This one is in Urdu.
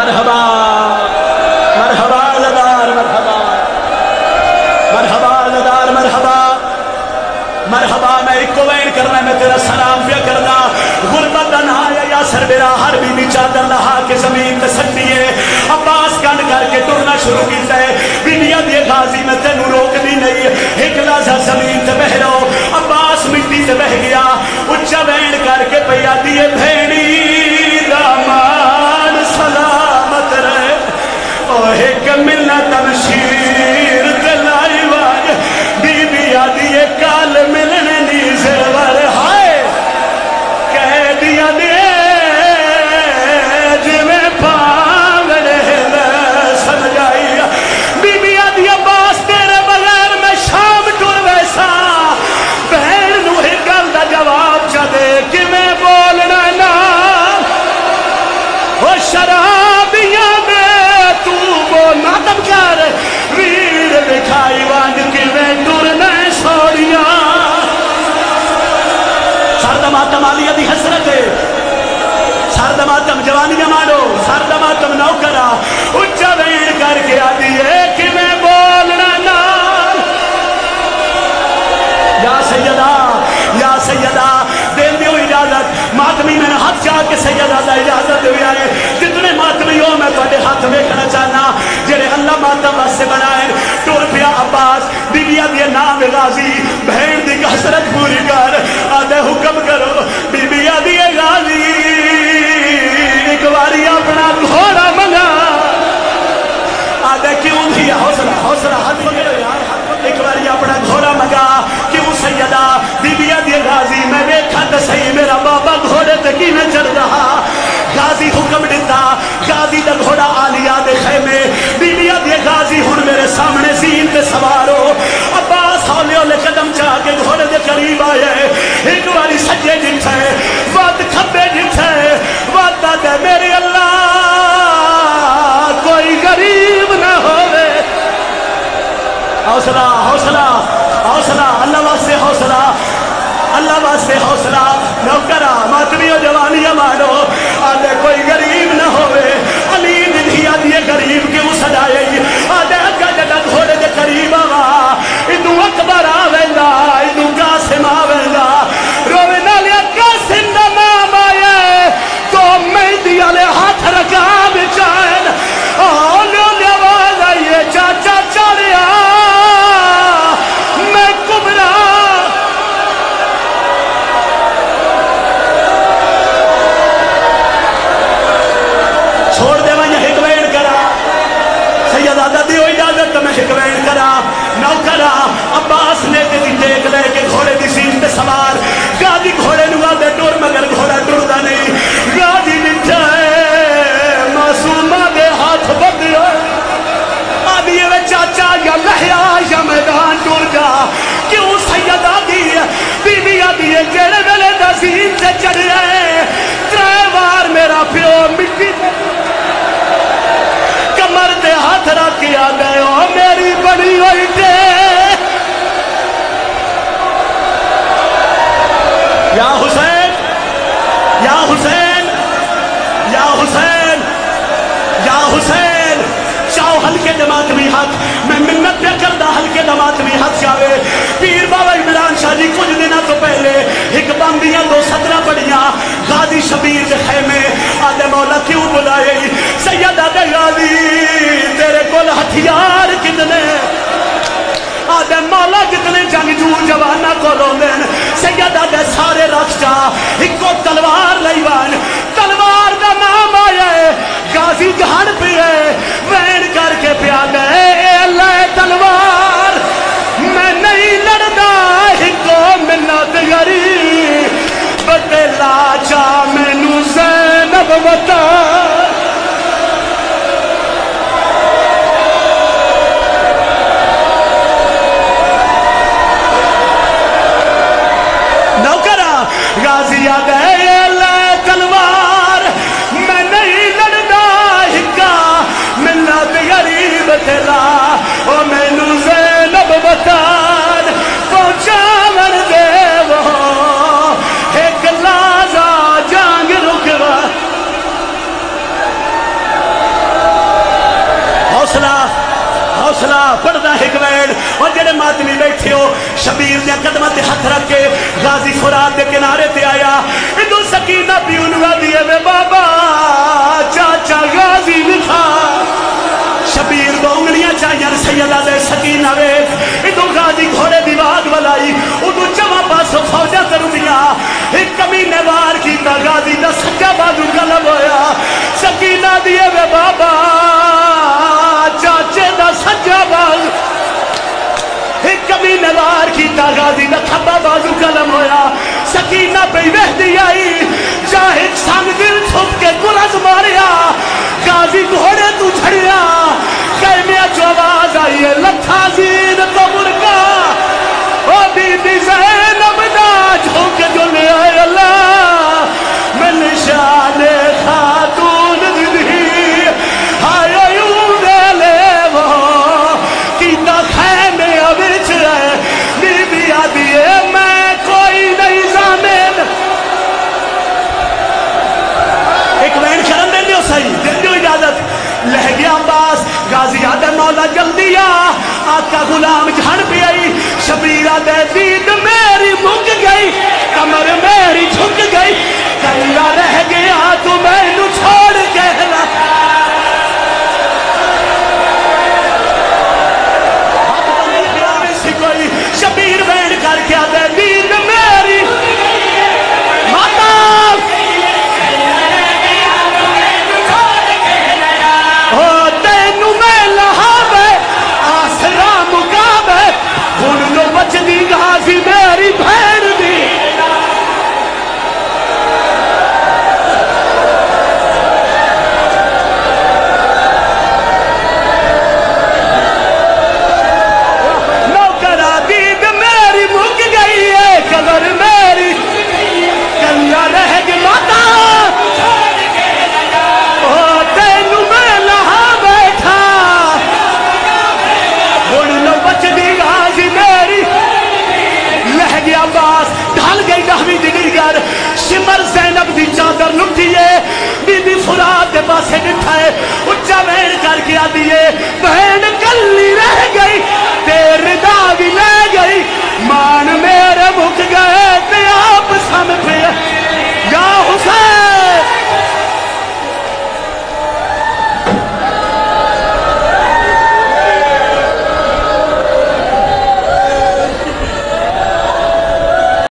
مرحبا مرحبا لدار مرحبا مرحبا لدار مرحبا مرحبا میں ایک کو وین کرنا میں تیرا سلام پیا کرنا غربت دن آیا یا سر میرا ہر بی بی چادر لہا کے زمین تے سکتی ہے عباس کنڈ کر کے ٹرنا شروع کیتا ہے بیبیاں دی غازی میں تینوں روکنی نہیں ایک لحظہ زمین تے بہرو عباس مٹی تے بہ گیا اچھا وین کر کے پیا دیے بھیڑی دامان سلامت رہے او ایک ملت مشیر دلائی واج بی بی آدھی کال ملنے نیزے ور ہائے کہہ دیا دے جویں پاگڑے سمجھائی بی بی آدھی عباس تیرے بغیر میں شام ٹور ویسا بہن نو ہی گل دا جواب چا دے کہ میں بولنا نا وہ شرابیاں دے تو وہ نادم کر ویر دکھائی وانج کہ میں ٹورنا سوڑیاں سرد ماتم آلیہ دی حسرت ہے سرد ماتم جوانیاں مانو سرد ماتم نوکرہ اچھا وین کر کے آدھی ہے کہ میں بولنا نا یا سیدہ دین دیو اجازت ماتمی میں نے ہاتھ چاہ کے سیدہ دا اجازت ہوئی آئے جتنے ماتمی ہو میں پڑے ہاتھ ویکھنا چاہنا جنہیں اللہ ماتم سے بنائے ٹور پیا عباس بیبیاں دیے نام غازی بہن دی حسرت پوری کر آدھے حکم کرو بیبیاں دیے غازی ایک باری اپنا گھوڑا منگا آدھے کیوں دیا حوصلہ ہاتھ وغیرہ یار ایک باری اپنا گھوڑا منگا کیوں سیدہ بیبیاں دیے غازی میں ویکھا تے صحیح میرا بابا گھوڑے تے کی نہ چڑھ رہا غازی حکم دیتا غازی دا گھوڑا آلیا دے خیمے بیبیاں دیے غازی ہن میرے سامنے زین تے سوارو عباس ہولے ہولے قدم چاہ کے گھوڑے دے قریب آئے ایک باری سجے جنٹھے وقت کھبے جنٹھے وقت دے میرے اللہ کوئی غریب نہ ہوئے حوصلہ حوصلہ حوصلہ اللہ واسطے حوصلہ اللہ واسطے حوصلہ نوکرہ ماتمیوں جوانیاں مانو آدھے کوئی غریب نہ ہوئے علی دھی آدھے غریب کیوں سجائے آدھے اگا جگہ گھوڑے دے قریب آوا ادھو اکبر آویندا ادھو قاسم آویندا روے نالیا قاسم دا نام آئے تو مہدی علیہ ہاتھ رکھا بچائن آلو لیواز آئیے چاچا چاریا میں کبرا چھوڑ دے میں یہ حکوین کرا سیدہ دیو اجازت میں حکوین کرا نوکرا عباس نے دی ٹیک لے کے گھوڑے دی سین تے سوار غازی گھوڑے نوا دے ٹور مگر گھوڑا ٹردا نہیں غازی نٹھائے معصومہ دے ہاتھ بدھ آدھیے وے چاچا یا لہیا یا میدان ٹور جا کیوں سیدہ دی بی بی آدھیے جیڑے ویلے دا سین سے چڑھ رہے ترے بار میرا پیو مٹی کمر تے ہاتھ رکھ کیا گئے ہو میری بڑی ہوئی تے یا حسین یا حسین یا حسین یا حسین چاہو ہلکے دماغ بھی ہاتھ میں منت پہ کردہ ہلکے دماغ بھی ہاتھ چاہے پیر بابا عمران شاہ جی کچھ دنہ تو پہلے ایک باندیاں 217 پڑیاں غازی شبیر کے خیمے آدھے مولا کیوں بلائے سید آدھے غازی تیرے کول ہتھیار کتنے آدھے مولا کتنے جنگجو جوانا کو روندن سید آدھے سارے رکھ جا ایک کو تلوار لائیوان تلوار دا نام آئے غازی جہاں پہ وین کر کے پیا گئے اے اللہ تلوار میں نہیں لڑنا ایک کو منت غریب بتلا جا میں نو زینب بتا غازی آ گئے اللہ تلوار میں نہیں لڑنا ہکا منت غریب تلا او میں نو زینب بتان پہنچا ور دے وہ ایک لازا جانگ پڑھدا ایک وین اور جڑے ماتمی بیٹھے ہو شبیر دے قدماں تے ہاتھ رکھ کے غازی فرات دے کنارے تے آیا ادو سکینہ پیونوا دیے وے بابا چاچا غازی وکھا شبیر دو انگلیاں چاہیاں سیدہ دے سکینہ ویکھ ادو غازی گھوڑے دی واگ ولائی ادو جمع پاسو فوجہ کرو دیا ایک کمینے وار کیتا غازی دا سچا بازو غلب ہویا سکینہ دیے وے بابا چاچے دا سچا بازو ایک کمینے وار کیتا غازی دا کھبا بازو غلب ہویا سکینہ پہ وحدی آئی جاہد سنگ دل چھپ کے گرز ماریا غازی گھوڑے تو جھڑیا قیمیا جو آواز آئی ہے لکھا زین کو مرکا او بی بی زینب دا جھوک جو لے آئے اللہ من شان خاتون دی آئے یوں دے لے وہ کیتا خیمے اوچ ہے بی بی آدھیے میں کوئی نہیں زامن ایک وین شرم دے دیو صحیح دے دیو اجازت لہ گیا عباس غازی آدھے مولا جلدی آقا غلام جھڑ پی آئی شبیرہ دے دید میری مک گئی کمر میری جھک گئی کلہ رہ گیا تو میں نو چھوڑ کہلا شبیر وین کر کے آدھے دید میری ماتا غازی میری بھائی